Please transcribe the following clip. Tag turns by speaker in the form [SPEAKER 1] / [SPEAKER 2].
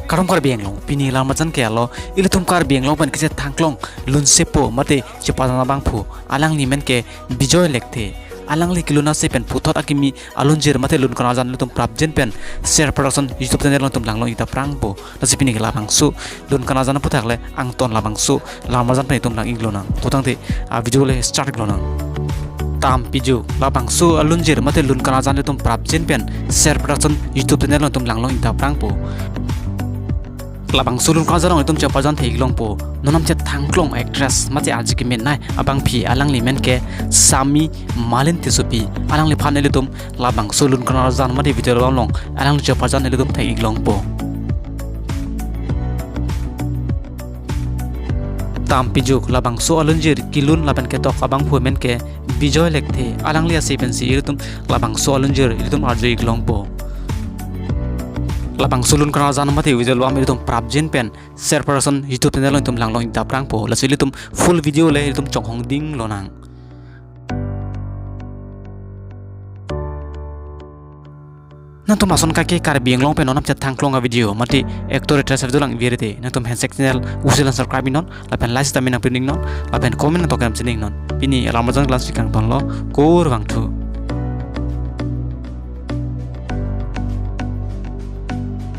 [SPEAKER 1] karong kar biang long pini lam majan ke alo ile tum kar biang long pan kise thangklong lun sepo mate chepana bang phu alang ni men ke bijoy lekte alang li kiluna se pen puthot akimi alunjir mate lun kana jan tum prapjen pen share production youtube channel tum langlong ita prang bo nasi pini la bangsu lun kana jan puthakle ang ton la bangsu lam majan pen tum lang inglona putang te video le start glona tam piju la bangsu alunjir mate lun kana jan tum prapjen pen share production youtube channel tum langlong ita prang bo labang sulun ka jarong itum chapa jan theiglong po nonam che thangklong actress mate aji ki men nai abang phi alang li men ke sami malin tisupi alang li phan elitum labang sulun kana jan mate video long alang li chapa jan elitum theiglong po tam pijuk labang so alunjir kilun laban ke tok abang phu men ke bijoy lekthe alang li ase pensi elitum labang so alunjir elitum arjoi iglong po labang sulun kana jan mate visual wa meritum prapjen pen share person youtube channel tum langlong ita prang po lasili tum full video le tum chonghong ding lonang na tum ason ka ke kar biang long pen onam chat thangklong a video mate actor actress dulang virete na tum handshake channel usilan subscribe non la pen like stamina pining non la pen comment to kam chining non pini ramazan class fikang tonlo kor wangthu